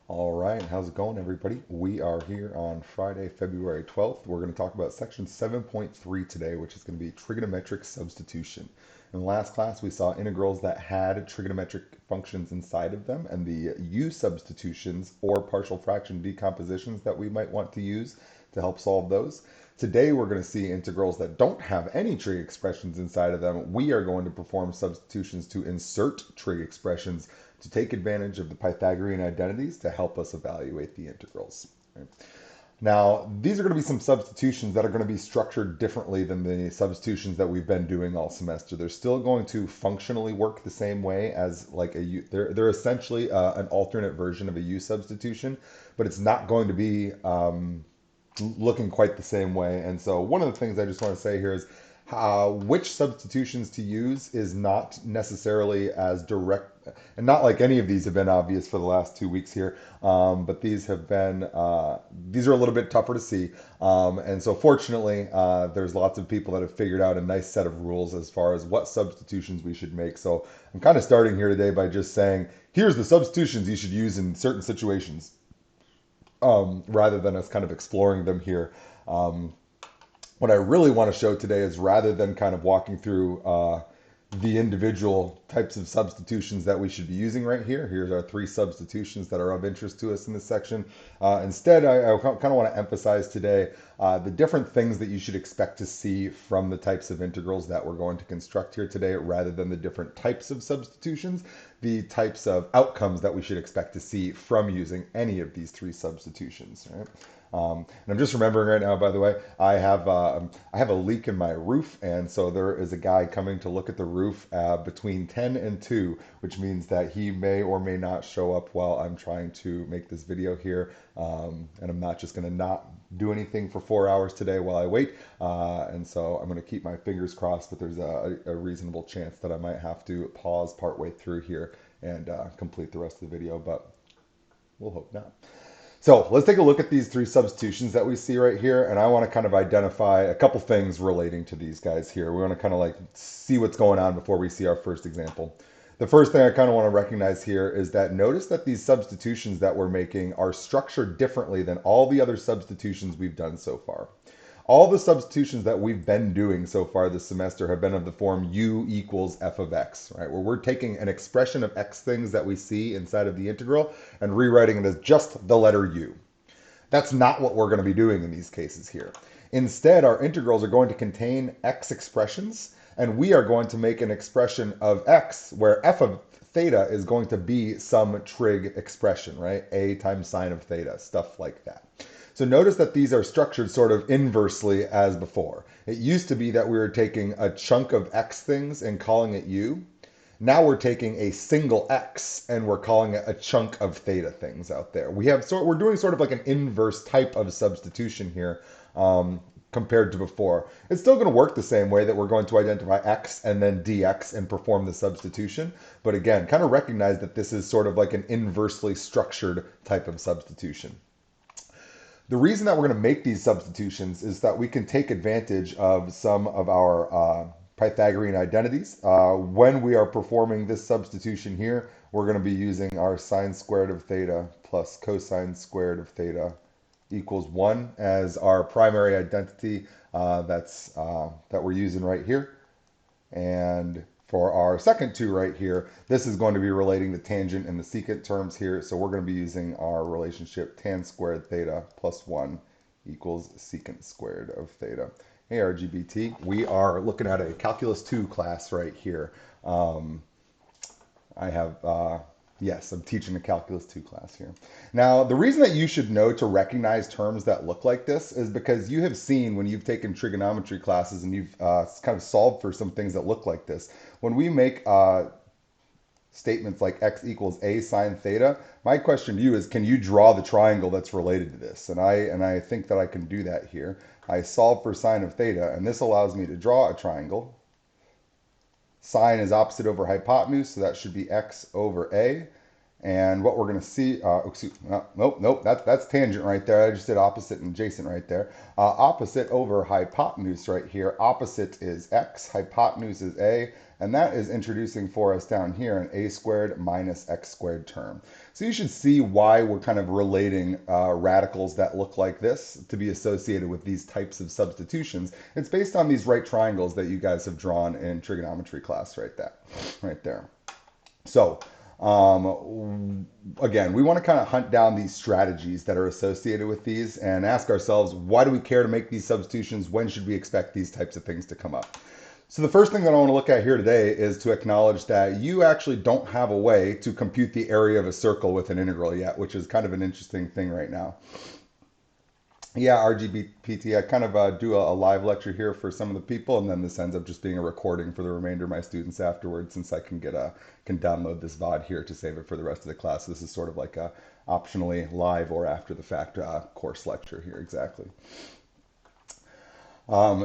All right, how's it going, everybody? We are here on Friday, February 12th. We're going to talk about section 7.3 today, which is going to be trigonometric substitution. In the last class, we saw integrals that had trigonometric functions inside of them and the u substitutions or partial fraction decompositions that we might want to use to help solve those. Today, we're going to see integrals that don't have any trig expressions inside of them. We are going to perform substitutions to insert trig expressions to take advantage of the Pythagorean identities to help us evaluate the integrals. Right? Now, these are going to be some substitutions that are going to be structured differently than the substitutions that we've been doing all semester. They're still going to functionally work the same way as like a u. They're essentially an alternate version of a u substitution, but it's not going to be looking quite the same way. And so one of the things I just want to say here is which substitutions to use is not necessarily as direct, and not like any of these have been obvious for the last 2 weeks here, but these have been, these are a little bit tougher to see. And so fortunately, there's lots of people that have figured out a nice set of rules as far as what substitutions we should make. So I'm kind of starting here today by just saying, here's the substitutions you should use in certain situations, rather than us kind of exploring them here. What I really want to show today is rather than kind of walking through the individual types of substitutions that we should be using right here. Here's our 3 substitutions that are of interest to us in this section. Instead, I kind of want to emphasize today the different things that you should expect to see from the types of integrals that we're going to construct here today, rather than the different types of substitutions, the types of outcomes that we should expect to see from using any of these 3 substitutions. Right? And I'm just remembering right now, by the way, I have a leak in my roof, and so there is a guy coming to look at the roof between 10 and 2, which means that he may or may not show up while I'm trying to make this video here. And I'm not just going to not do anything for 4 hours today while I wait. And so I'm going to keep my fingers crossed, but there's a reasonable chance that I might have to pause partway through here and complete the rest of the video, but we'll hope not. So let's take a look at these 3 substitutions that we see right here, and I want to kind of identify a couple things relating to these guys here. We want to kind of like see what's going on before we see our first example. The first thing I kind of want to recognize here is that notice that these substitutions that we're making are structured differently than all the other substitutions we've done so far. All the substitutions that we've been doing so far this semester have been of the form u equals f of x, right? Where we're taking an expression of x things that we see inside of the integral and rewriting it as just the letter u. That's not what we're going to be doing in these cases here. Instead, our integrals are going to contain x expressions, and we are going to make an expression of x where f of theta is going to be some trig expression, right? A times sine of theta, stuff like that. So notice that these are structured sort of inversely as before. It used to be that we were taking a chunk of x things and calling it u. Now we're taking a single x and we're calling it a chunk of theta things out there. We're doing sort of like an inverse type of substitution here, compared to before. It's still going to work the same way, that we're going to identify x and then dx and perform the substitution. But again, kind of recognize that this is sort of like an inversely structured type of substitution. The reason that we're going to make these substitutions is that we can take advantage of some of our Pythagorean identities. When we are performing this substitution here, we're going to be using our sine squared of theta plus cosine squared of theta equals 1 as our primary identity that we're using right here. And for our second 2 right here, this is going to be relating the tangent and the secant terms here. So we're going to be using our relationship tan squared theta plus 1 equals secant squared of theta. Hey, RGBT, we are looking at a Calculus 2 class right here. Yes, I'm teaching a Calculus 2 class here. Now, the reason that you should know to recognize terms that look like this is because you have seen when you've taken trigonometry classes and you've kind of solved for some things that look like this. When we make statements like x equals a sine theta, my question to you is, can you draw the triangle that's related to this? And I think that I can do that here. I solve for sine of theta, and this allows me to draw a triangle. Sine is opposite over hypotenuse, so that should be x over a. And what we're going to see, nope, that's tangent right there. I just did opposite and adjacent right there. Opposite over hypotenuse right here. Opposite is x, hypotenuse is a, and that is introducing for us down here an a squared minus x squared term. So you should see why we're kind of relating radicals that look like this to be associated with these types of substitutions. It's based on these right triangles that you guys have drawn in trigonometry class right there. So again, we want to kind of hunt down these strategies that are associated with these and ask ourselves, why do we care to make these substitutions? When should we expect these types of things to come up? So the first thing that I want to look at here today is to acknowledge that you actually don't have a way to compute the area of a circle with an integral yet, which is kind of an interesting thing right now. Yeah, RGBPT. I kind of do a live lecture here for some of the people, and then this ends up just being a recording for the remainder of my students afterwards, since I can can download this VOD here to save it for the rest of the class. This is sort of like a optionally live or after the fact course lecture here, exactly.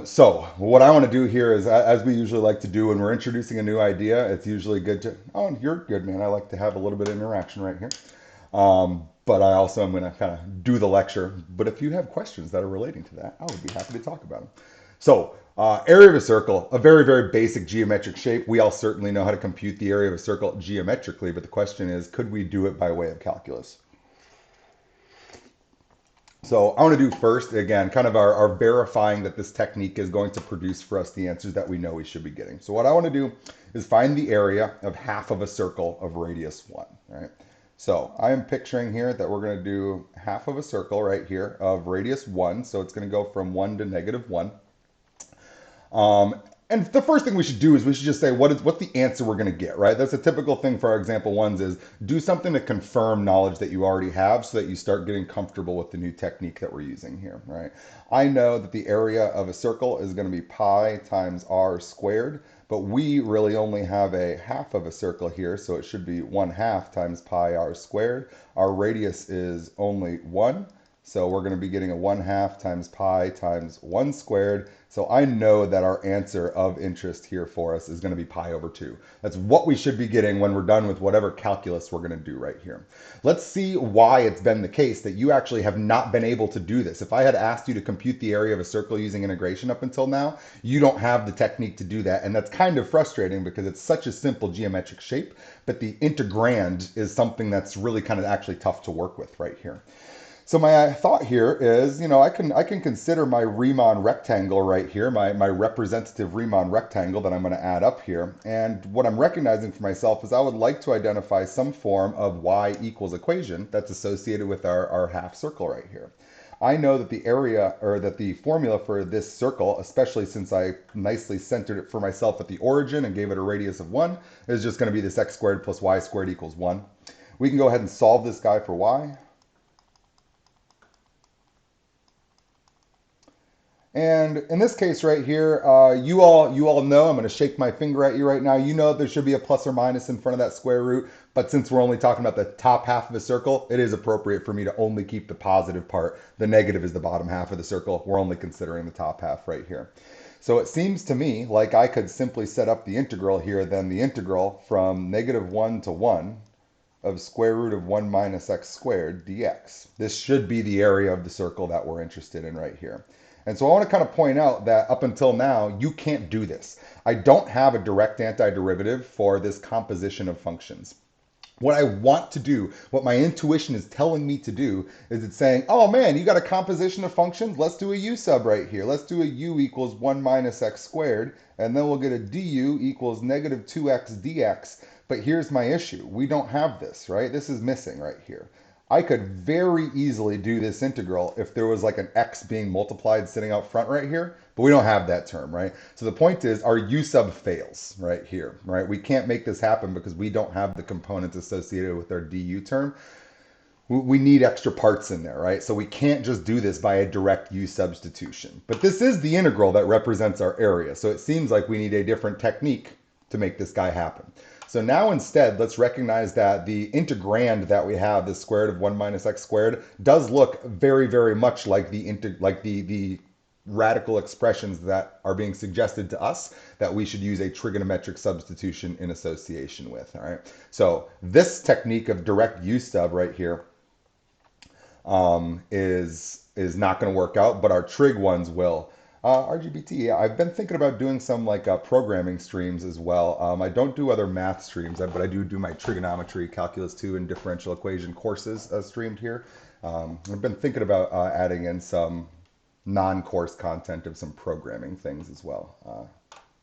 So what I want to do here is, as we usually like to do when we're introducing a new idea, it's usually good to, oh, you're good, man. I like to have a little bit of interaction right here. But I also am going to kind of do the lecture. But if you have questions that are relating to that, I would be happy to talk about them. So area of a circle, a very, very basic geometric shape. We all certainly know how to compute the area of a circle geometrically, but the question is, could we do it by way of calculus? So I want to do first, again, kind of our verifying that this technique is going to produce for us the answers that we know we should be getting. So what I want to do is find the area of half of a circle of radius 1, right? So I am picturing here that we're going to do half of a circle right here of radius 1. So it's going to go from 1 to negative 1. And the first thing we should do is we should just say what's the answer we're going to get, right? That's a typical thing for our example ones is do something to confirm knowledge that you already have so that you start getting comfortable with the new technique that we're using here, right? I know that the area of a circle is going to be pi times r squared, but we really only have a half of a circle here, so it should be 1/2 times pi r squared. Our radius is only 1. So we're going to be getting a 1/2 times pi times 1 squared. So I know that our answer of interest here for us is going to be pi over 2. That's what we should be getting when we're done with whatever calculus we're going to do right here. Let's see why it's been the case that you actually have not been able to do this. If I had asked you to compute the area of a circle using integration up until now, you don't have the technique to do that. And that's kind of frustrating because it's such a simple geometric shape, but the integrand is something that's really kind of actually tough to work with right here. So my thought here is, I can consider my Riemann rectangle right here, my representative Riemann rectangle that I'm going to add up here. And what I'm recognizing for myself is I would like to identify some form of y equals equation that's associated with our half circle right here. I know that the area, or that the formula for this circle, especially since I nicely centered it for myself at the origin and gave it a radius of 1, is just going to be this x squared plus y squared equals 1. We can go ahead and solve this guy for y. And in this case right here, you all know, I'm going to shake my finger at you right now. You know there should be a plus or minus in front of that square root. But since we're only talking about the top half of the circle, it is appropriate for me to only keep the positive part. The negative is the bottom half of the circle. We're only considering the top half right here. So it seems to me like I could simply set up the integral here, then the integral from negative 1 to 1 of square root of 1 minus x squared dx. This should be the area of the circle that we're interested in right here. And so I want to kind of point out that up until now, you can't do this. I don't have a direct antiderivative for this composition of functions. What I want to do, what my intuition is telling me to do, is it's saying, oh man, you got a composition of functions? Let's do a u sub right here. Let's do a u equals 1 minus x squared, and then we'll get a du equals negative 2x dx. But here's my issue. We don't have this, right? This is missing right here. I could very easily do this integral if there was like an x being multiplied sitting out front right here, but we don't have that term, right? So the point is our u sub fails right here, right? We can't make this happen because we don't have the components associated with our du term. We need extra parts in there, right? So we can't just do this by a direct u substitution. But this is the integral that represents our area, so it seems like we need a different technique to make this guy happen. So now instead, let's recognize that the integrand that we have, the square root of 1 minus x squared, does look very, very much like the radical expressions that are being suggested to us that we should use a trigonometric substitution in association with. All right. So this technique of direct use of right here is not going to work out, but our trig ones will. RGBT, yeah, I've been thinking about doing some like programming streams as well. I don't do other math streams, but I do my trigonometry, calculus 2, and differential equation courses streamed here. I've been thinking about adding in some non-course content of some programming things as well.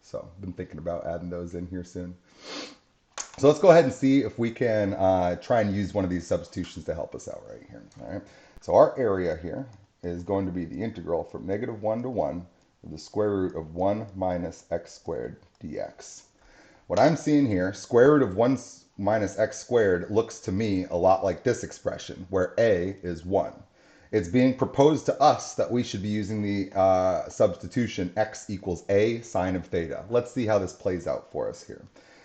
So I've been thinking about adding those in here soon. So let's go ahead and see if we can try and use one of these substitutions to help us out right here. All right. So our area here is going to be the integral from -1 to 1 of the square root of 1 minus x squared dx. What I'm seeing here, square root of 1 minus x squared looks to me a lot like this expression, where a is 1. It's being proposed to us that we should be using the substitution x equals a sine of theta. Let's see how this plays out for us here.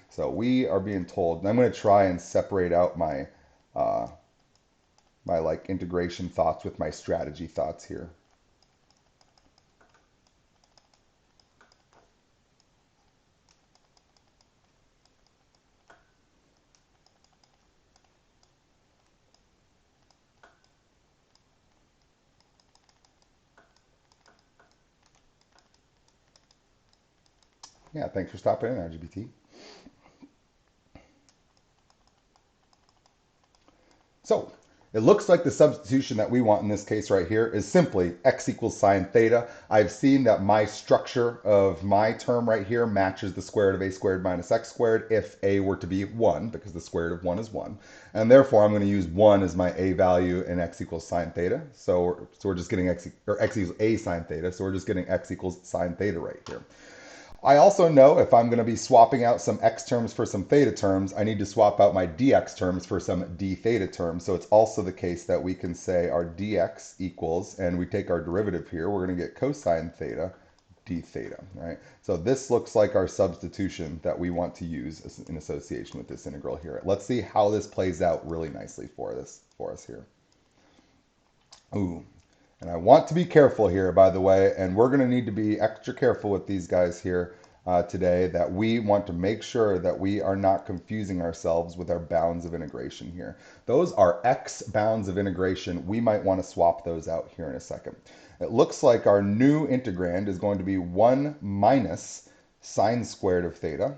So we are being told, and I'm going to try and separate out my my like integration thoughts with my strategy thoughts here. Yeah, thanks for stopping in, RGBT. So it looks like the substitution that we want in this case right here is simply x equals sine theta. I've seen that my structure of my term right here matches the square root of a squared minus x squared if a were to be 1, because the square root of 1 is 1. And therefore, I'm going to use 1 as my a value in x equals sine theta. So we're just getting x equals a sine theta. So we're just getting x equals sine theta right here. I also know if I'm going to be swapping out some x terms for some theta terms, I need to swap out my dx terms for some d theta terms. So it's also the case that we can say our dx equals, and we take our derivative here, we're going to get cosine theta d theta, right? So this looks like our substitution that we want to use in association with this integral here. Let's see how this plays out really nicely for us here. Ooh. And I want to be careful here, by the way, and we're going to need to be extra careful with these guys here today, that we want to make sure that we are not confusing ourselves with our bounds of integration here. Those are x bounds of integration. We might want to swap those out here in a second. It looks like our new integrand is going to be 1 minus sine squared of theta.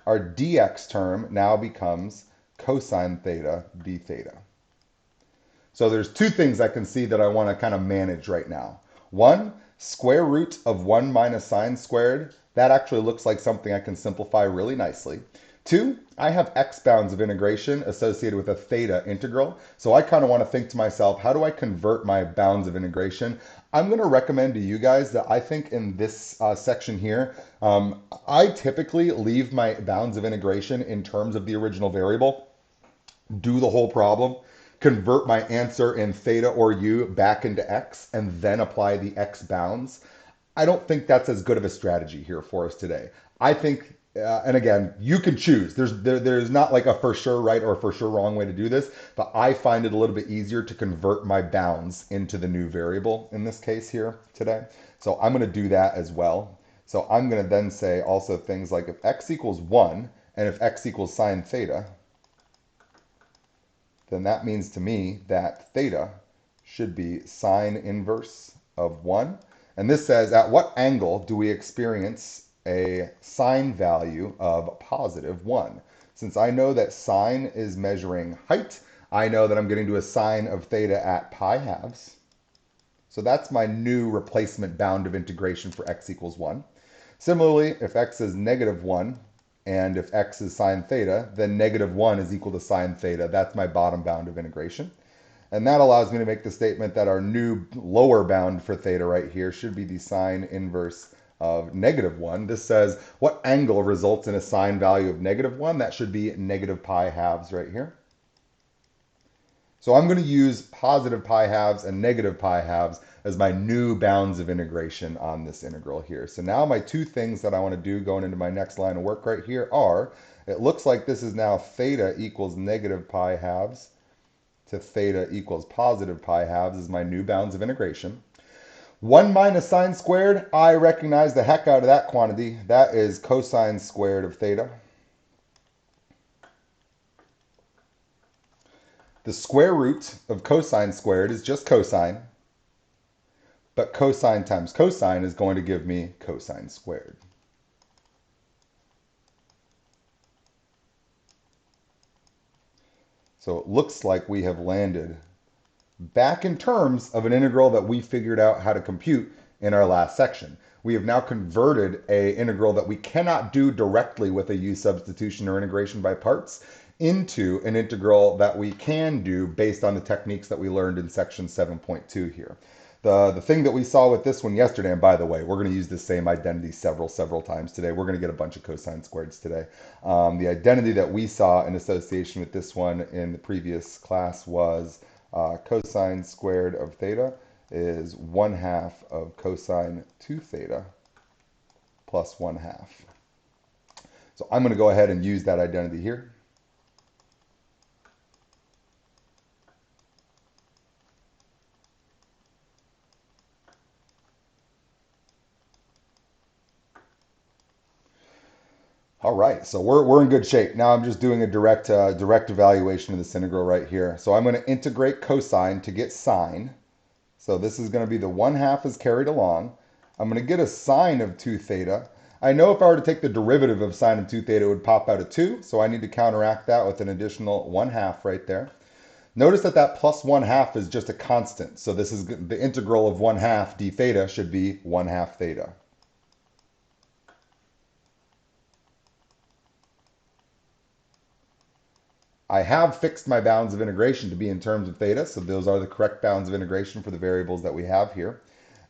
Our dx term now becomes cosine theta d theta. So there's two things I can see that I want to kind of manage right now. One, square root of 1 minus sine squared. That actually looks like something I can simplify really nicely. Two, I have x bounds of integration associated with a theta integral. So I kind of want to think to myself, how do I convert my bounds of integration? I'm going to recommend to you guys that I think in this section here, I typically leave my bounds of integration in terms of the original variable, do the whole problem, convert my answer in theta or u back into x, and then apply the x bounds. I don't think that's as good of a strategy here for us today. I think, and again, you can choose. There's not like a for sure right or for sure wrong way to do this, but I find it a little bit easier to convert my bounds into the new variable in this case here today. So I'm going to do that as well. So I'm going to then say also things like if x equals 1 and if x equals sine theta, then that means to me that theta should be sine inverse of 1. And this says, at what angle do we experience a sine value of positive 1? Since I know that sine is measuring height, I know that I'm getting to a sine of theta at pi halves. So that's my new replacement bound of integration for x equals 1. Similarly, if x is negative 1, and if x is sine theta, then negative 1 is equal to sine theta. That's my bottom bound of integration. And that allows me to make the statement that our new lower bound for theta right here should be the sine inverse of negative 1. This says what angle results in a sine value of negative 1? That should be negative pi halves right here. So I'm going to use positive pi halves and negative pi halves as my new bounds of integration on this integral here. So now my two things that I want to do going into my next line of work right here are, it looks like this is now theta equals negative pi halves to theta equals positive pi halves is my new bounds of integration. 1 minus sine squared, I recognize the heck out of that quantity. That is cosine squared of theta. The square root of cosine squared is just cosine, but cosine times cosine is going to give me cosine squared. So it looks like we have landed back in terms of an integral that we figured out how to compute in our last section. We have now converted an integral that we cannot do directly with a u substitution or integration by parts into an integral that we can do based on the techniques that we learned in section 7.2 here. The thing that we saw with this one yesterday, and by the way, we're going to use the same identity several times today. We're going to get a bunch of cosine squareds today. The identity that we saw in association with this one in the previous class was cosine squared of theta is 1/2 of cosine 2 theta plus 1/2. So I'm going to go ahead and use that identity here. All right, so we're in good shape. Now I'm just doing a direct evaluation of this integral right here. So I'm going to integrate cosine to get sine. So this is going to be the 1/2 is carried along. I'm going to get a sine of 2 theta. I know if I were to take the derivative of sine of 2 theta, it would pop out a 2. So I need to counteract that with an additional 1/2 right there. Notice that that plus 1/2 is just a constant. So this is the integral of 1/2 d theta should be 1/2 theta. I have fixed my bounds of integration to be in terms of theta, so those are the correct bounds of integration for the variables that we have here.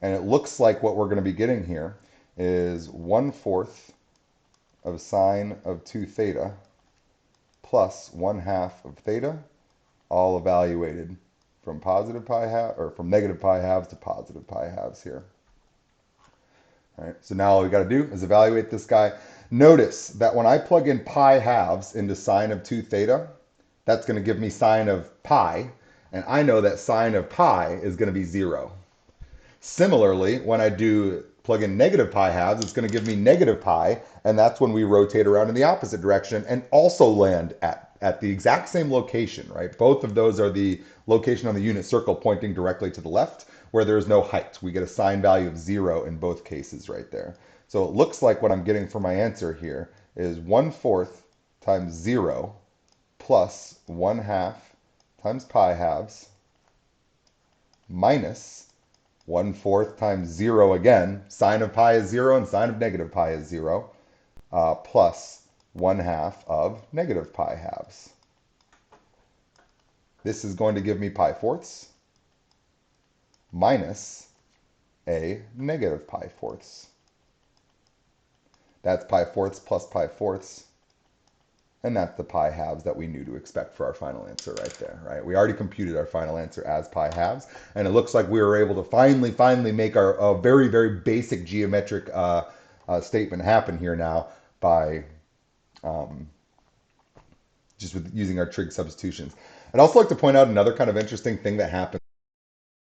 And it looks like what we're going to be getting here is 1/4 of sine of 2 theta plus 1/2 of theta, all evaluated from positive pi half or from negative pi halves to positive pi halves here. All right, so now all we got to do is evaluate this guy. Notice that when I plug in pi halves into sine of 2 theta, that's going to give me sine of pi, and I know that sine of pi is going to be 0. Similarly, when I do plug in negative pi halves, it's going to give me negative pi, and that's when we rotate around in the opposite direction and also land at the exact same location, right? Both of those are the location on the unit circle pointing directly to the left, where there's no height. We get a sine value of 0 in both cases right there. So it looks like what I'm getting for my answer here is 1/4 times 0 plus 1/2 times pi halves minus 1/4 times 0 again. Sine of pi is 0 and sine of negative pi is 0, plus 1/2 of negative pi halves. This is going to give me pi fourths minus a negative pi fourths. That's pi fourths plus pi fourths. And that's the pi halves that we knew to expect for our final answer right there, right? We already computed our final answer as pi halves, and it looks like we were able to finally make our very basic geometric statement happen here now by just with using our trig substitutions. I'd also like to point out another kind of interesting thing that happens